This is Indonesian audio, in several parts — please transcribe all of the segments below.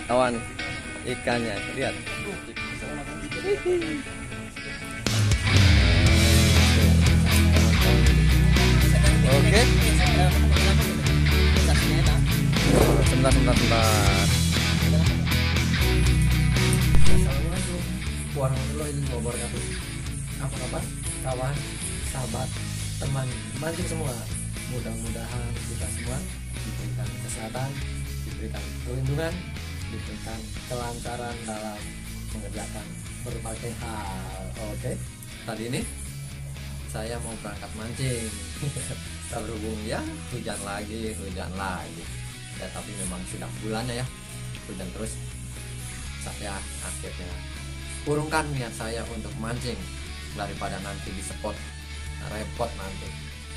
kawan ikannya, lihat. Oke. Sebentar. Assalamualaikum warahmatullahi wabarakatuh. Apa kabar kawan, sahabat, teman mancing semua? Mudah-mudahan kita semua diberikan kesehatan, diberikan perlindungan, diberikan kelancaran dalam mengerjakan berbagai hal. Oke, Tadi ini saya mau berangkat mancing. Berhubung ya hujan lagi. Ya tapi memang sudah bulannya ya, hujan terus. Saya akhirnya urungkan niat saya untuk mancing daripada nanti di spot repot nanti.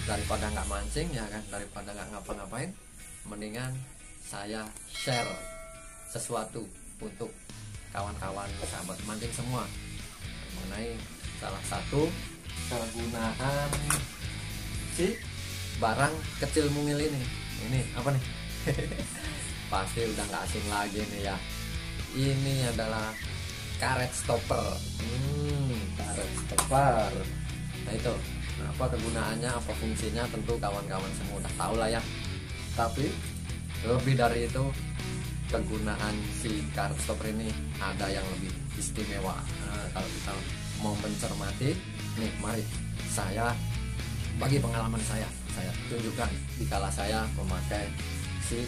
Daripada nggak mancing ya kan, daripada nggak ngapa-ngapain, mendingan saya share sesuatu untuk kawan-kawan sahabat mancing semua mengenai salah satu kegunaan si barang kecil mungil ini. Ini apa nih? Pasti udah nggak asing lagi nih ya. Ini adalah karet stopper. Karet stopper. Nah itu, apa kegunaannya, apa fungsinya, tentu kawan-kawan semua udah tahu lah ya. Tapi lebih dari itu, kegunaan si karet stopper ini ada yang lebih istimewa. Nah, kalau kita mau mencermati, nih mari saya bagi pengalaman saya tunjukkan dikala saya memakai si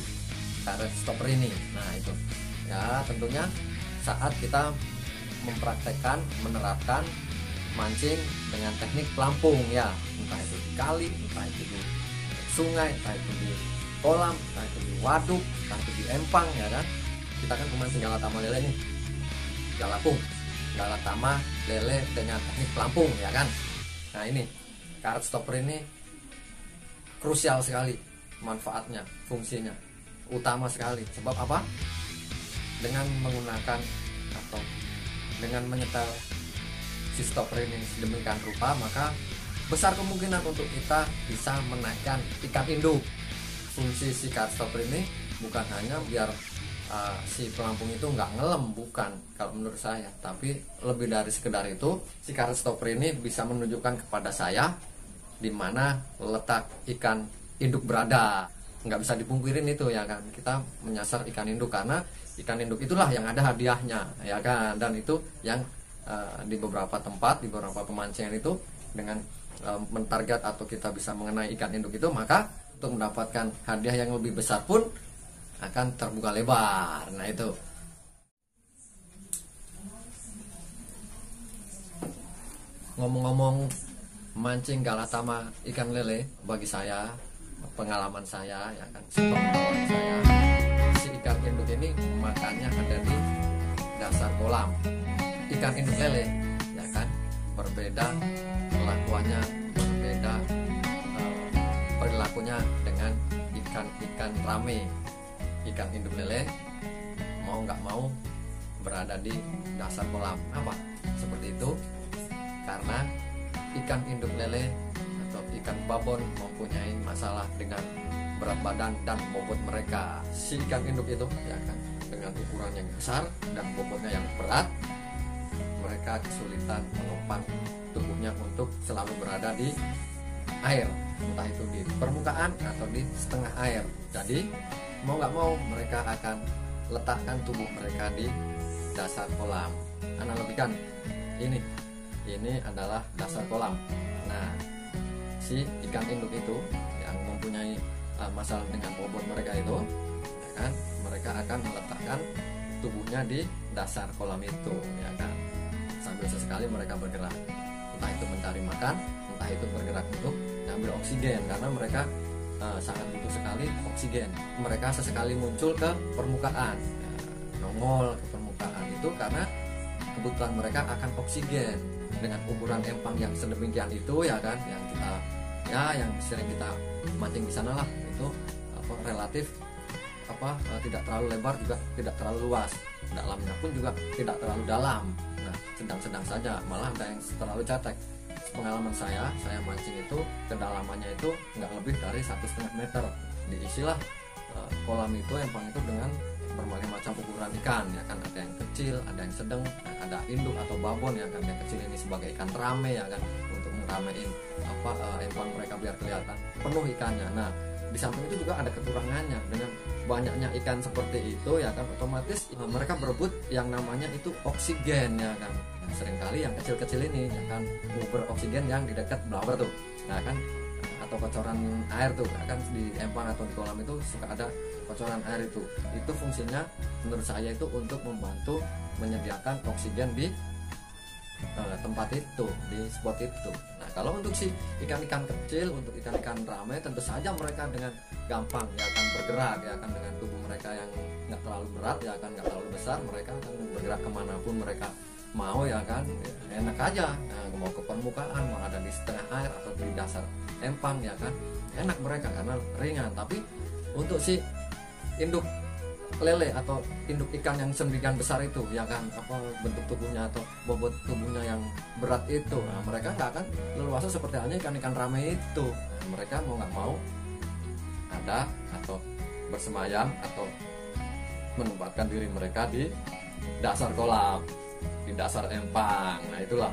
karet stopper ini. Nah itu ya, tentunya saat kita mempraktekkan, menerapkan mancing dengan teknik pelampung ya, entah itu di kali, entah itu di sungai, entah itu di kolam, entah itu di waduk, entah itu di empang ya kan. Kita kan memancing galatama lele nih, galatama lele dengan teknik pelampung ya kan. Nah ini karet stopper ini krusial sekali manfaatnya, fungsinya utama sekali. Sebab apa? Dengan menggunakan atau dengan menyetel si stopper ini sedemikian rupa, maka besar kemungkinan untuk kita bisa menaikkan ikan induk. Fungsi si karet stopper ini bukan hanya biar si pelampung itu nggak ngelem, bukan kalau menurut saya, tapi lebih dari sekedar itu. Si karet stopper ini bisa menunjukkan kepada saya di mana letak ikan induk berada. Nggak bisa dipungkirin itu ya kan, kita menyasar ikan induk karena ikan induk itulah yang ada hadiahnya ya kan. Dan itu yang di beberapa tempat, di beberapa pemancingan itu dengan mentarget atau kita bisa mengenai ikan induk itu, maka untuk mendapatkan hadiah yang lebih besar pun akan terbuka lebar. Nah itu ngomong-ngomong mancing galatama ikan lele, bagi saya, pengalaman saya ya kan, sepengetahuan saya, si ikan induk ini makannya ada di dasar kolam. Ikan induk lele ya kan berbeda kelakuannya, berbeda perilakunya dengan ikan-ikan rame. Ikan induk lele mau nggak mau berada di dasar kolam. Apa seperti itu? Karena ikan induk lele atau ikan babon mempunyai masalah dengan berat badan dan bobot mereka. Si ikan induk itu ya kan dengan ukuran yang besar dan bobotnya yang berat, mereka kesulitan menopang tubuhnya untuk selalu berada di air, entah itu di permukaan atau di setengah air. Jadi mau nggak mau mereka akan letakkan tubuh mereka di dasar kolam. Analogikan ini adalah dasar kolam. Nah si ikan induk itu yang mempunyai masalah dengan bobot mereka itu ya kan, mereka akan meletakkan tubuhnya di dasar kolam itu ya kan. Sambil sesekali mereka bergerak, entah itu mencari makan, entah itu bergerak untuk mengambil oksigen, karena mereka sangat butuh sekali oksigen. Mereka sesekali muncul ke permukaan, nongol ke permukaan itu karena kebutuhan mereka akan oksigen. Dengan ukuran empang yang sedemikian itu ya kan, yang kita yang sering kita mancing di sana lah, itu relatif tidak terlalu lebar juga tidak terlalu luas, dalamnya pun juga tidak terlalu dalam. Nah sedang-sedang saja, malah ada yang terlalu cetek. Pengalaman saya mancing itu kedalamannya itu nggak lebih dari 1,5 meter. Diisilah kolam itu, empang itu dengan berbagai macam ukuran ikan ya kan, ada yang kecil, ada yang sedang, ada induk atau babon ya kan. Yang kecil ini sebagai ikan rame ya kan, untuk meramein empang mereka biar kelihatan penuh ikannya. Nah, di samping itu juga ada kekurangannya. Dengan banyaknya ikan seperti itu ya kan, otomatis mereka berebut yang namanya itu oksigen ya kan. Nah, seringkali yang kecil-kecil ini ya kan beroksigen yang di dekat blubber tuh, nah kan, atau kocoran air tuh kan, di empang atau di kolam itu suka ada kocoran air itu. Itu fungsinya menurut saya itu untuk membantu menyediakan oksigen di tempat itu, di spot itu. Nah, kalau untuk si ikan-ikan kecil, untuk ikan-ikan ramai, tentu saja mereka dengan gampang ya akan bergerak ya kan, dengan tubuh mereka yang nggak terlalu berat ya kan, nggak terlalu besar, mereka akan bergerak kemanapun mereka mau ya kan, enak aja. Nah, mau ke permukaan, mau ada di setengah air atau di dasar empang ya kan, enak mereka karena ringan. Tapi untuk si induk lele atau induk ikan yang sedemikian besar itu ya kan, bentuk tubuhnya atau bobot tubuhnya yang berat itu, nah, mereka nggak akan leluasa seperti halnya ikan-ikan ramai itu. Nah, mereka mau nggak mau ada atau bersemayam atau menempatkan diri mereka di dasar kolam, di dasar empang. Nah, itulah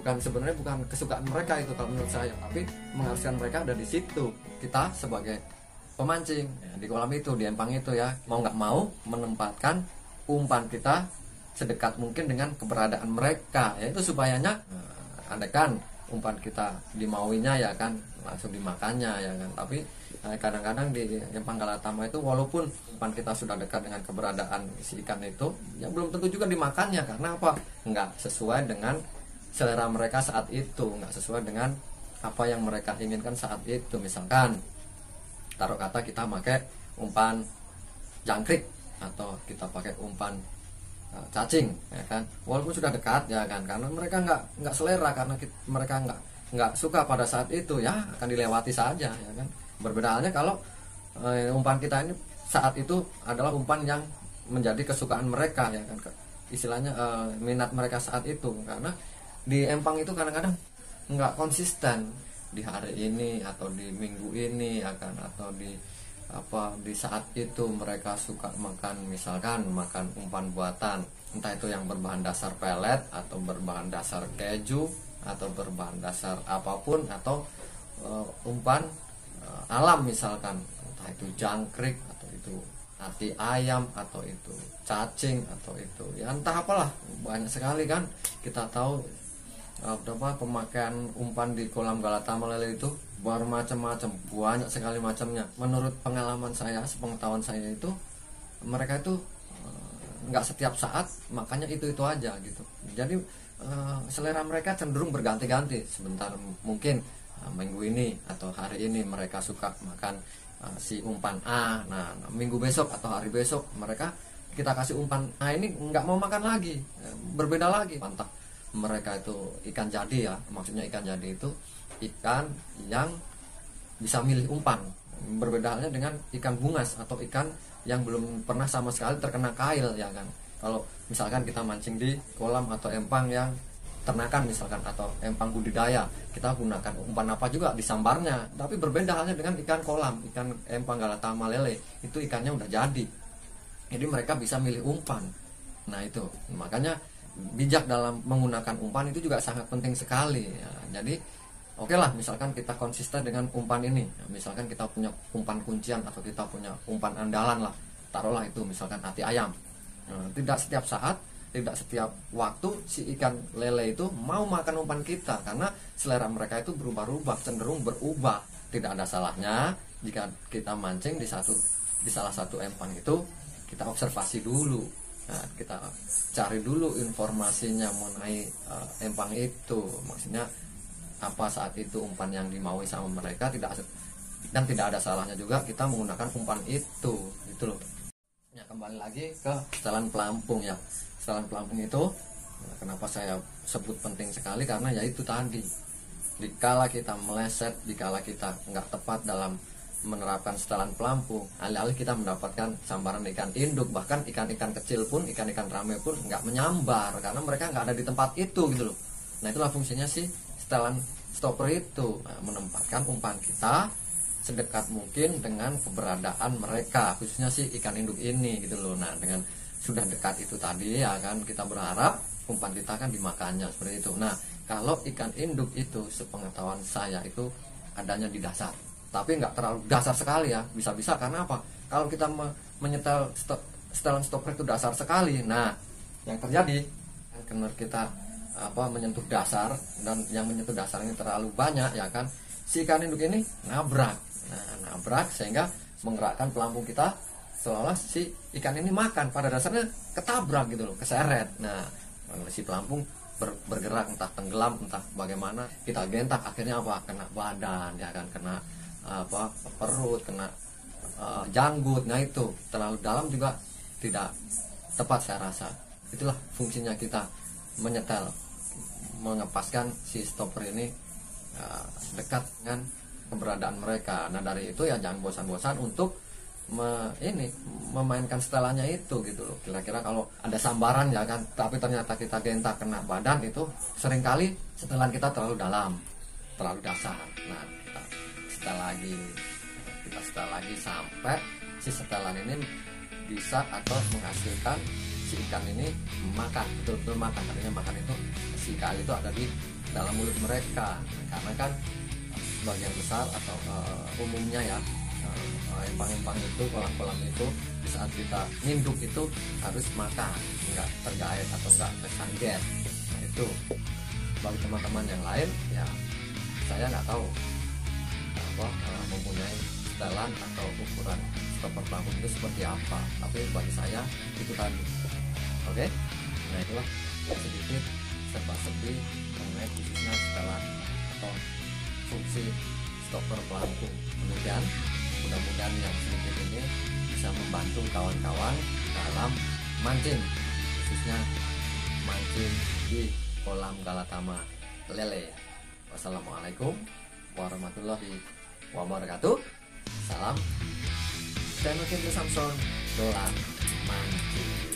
sebenarnya bukan kesukaan mereka itu kalau menurut saya, tapi mengharuskan mereka ada di situ. Kita sebagai pemancing ya, di kolam itu, di empang itu ya, mau nggak mau menempatkan umpan kita sedekat mungkin dengan keberadaan mereka, yaitu supayanya andaikan umpan kita dimauinya ya kan, langsung dimakannya ya kan. Tapi kadang-kadang di empang Galatama itu walaupun umpan kita sudah dekat dengan keberadaan si ikan itu, ya belum tentu juga dimakannya. Karena apa? Nggak sesuai dengan selera mereka saat itu, nggak sesuai dengan apa yang mereka inginkan saat itu. Misalkan taruh kata kita pakai umpan jangkrik atau kita pakai umpan cacing ya kan, walaupun sudah dekat ya kan, karena mereka nggak selera, karena mereka nggak suka pada saat itu, ya akan dilewati saja ya kan. Berbeda halnya kalau umpan kita ini saat itu adalah umpan yang menjadi kesukaan mereka ya kan, istilahnya minat mereka saat itu. Karena di empang itu kadang-kadang nggak konsisten, di hari ini atau di minggu ini ya kan, atau di saat itu mereka suka makan, misalkan makan umpan buatan, entah itu yang berbahan dasar pelet atau berbahan dasar keju atau berbahan dasar apapun, atau umpan alam misalkan, entah itu jangkrik atau itu hati ayam atau itu cacing atau itu ya entah apalah, banyak sekali kan. Kita tahu pemakaian umpan di kolam Galatama lele itu bermacam-macam, banyak sekali macamnya. Menurut pengalaman saya, sepengetahuan saya itu, mereka itu nggak setiap saat makanya itu aja gitu. Jadi selera mereka cenderung berganti-ganti. Sebentar mungkin minggu ini atau hari ini mereka suka makan si umpan A, nah minggu besok atau hari besok mereka kita kasih umpan A ini nggak mau makan lagi, berbeda lagi. Mantap. Mereka itu ikan jadi ya, maksudnya ikan jadi itu ikan yang bisa milih umpan. Berbeda halnya dengan ikan bungas atau ikan yang belum pernah sama sekali terkena kail ya kan. Kalau misalkan kita mancing di kolam atau empang yang ternakan misalkan, atau empang budidaya, kita gunakan umpan apa juga di sambarnya. Tapi berbeda halnya dengan ikan kolam, ikan empang Galatama lele, itu ikannya udah jadi mereka bisa milih umpan. Nah itu makanya bijak dalam menggunakan umpan itu juga sangat penting sekali ya. Jadi oke lah, misalkan kita konsisten dengan umpan ini ya, misalkan kita punya umpan kuncian atau kita punya umpan andalan lah, taruhlah itu misalkan hati ayam. Nah, tidak setiap saat, tidak setiap waktu si ikan lele itu mau makan umpan kita, karena selera mereka itu berubah-ubah, cenderung berubah. Tidak ada salahnya jika kita mancing di salah satu empang itu kita observasi dulu. Nah, kita cari dulu informasinya mengenai empang itu, maksudnya apa saat itu umpan yang dimaui sama mereka. Dan tidak ada salahnya juga kita menggunakan umpan itu gitu loh ya. Kembali lagi ke setelan pelampung ya. Setelan pelampung itu kenapa saya sebut penting sekali, karena ya itu tadi, dikala kita meleset, dikala kita nggak tepat dalam menerapkan setelan pelampung, alih-alih kita mendapatkan sambaran ikan induk, bahkan ikan-ikan kecil pun, ikan-ikan rame pun nggak menyambar karena mereka nggak ada di tempat itu gitu loh. Nah itulah fungsinya si setelan stopper itu, menempatkan umpan kita sedekat mungkin dengan keberadaan mereka, khususnya si ikan induk ini gitu loh. Nah dengan sudah dekat itu tadi ya kan, kita berharap umpan kita kan dimakannya seperti itu. Nah kalau ikan induk itu sepengetahuan saya itu adanya di dasar, tapi nggak terlalu dasar sekali ya, bisa-bisa karena apa, kalau kita menyetel setelan stopper itu dasar sekali, nah yang terjadi karena kita menyentuh dasar, dan yang menyentuh dasar ini terlalu banyak ya kan, si ikan induk ini nabrak. Nah nabrak sehingga menggerakkan pelampung kita seolah si ikan ini makan, pada dasarnya ketabrak gitu loh, keseret. Nah si pelampung bergerak, entah tenggelam entah bagaimana, kita gentak akhirnya kena badan ya kan, kena perut, kena janggut. Nah itu terlalu dalam juga tidak tepat saya rasa. Itulah fungsinya kita menyetel, mengepaskan si stopper ini dekat dengan keberadaan mereka. Nah dari itu ya jangan bosan-bosan untuk memainkan setelannya itu gitu loh. Kira-kira kalau ada sambaran ya kan, tapi ternyata kita gentak kena badan, itu seringkali setelan kita terlalu dalam, terlalu dasar. Nah kita setel lagi sampai si setelan ini bisa atau menghasilkan si ikan ini makan, betul-betul makan. Artinya makan itu si ikan itu ada di dalam mulut mereka. Karena kan bagian besar atau umumnya ya empang-empang itu, kolam-kolam itu di saat kita nginduk itu harus makan, nggak tergait atau nggak kesangget. Nah itu bagi teman-teman yang lain ya saya nggak tahu mempunyai setelan atau ukuran stopper pelampung itu seperti apa, tapi bagi saya itu tadi. Oke, nah itulah sedikit serba-serbi mengenai khususnya setelan atau fungsi stopper pelampung. Demikian, mudah-mudahan yang sedikit ini bisa membantu kawan-kawan dalam mancing, khususnya mancing di kolam Galatama lele. Wassalamualaikum warahmatullahi wabarakatuh. Salam. Saya Nukin Samson, dolan mancing.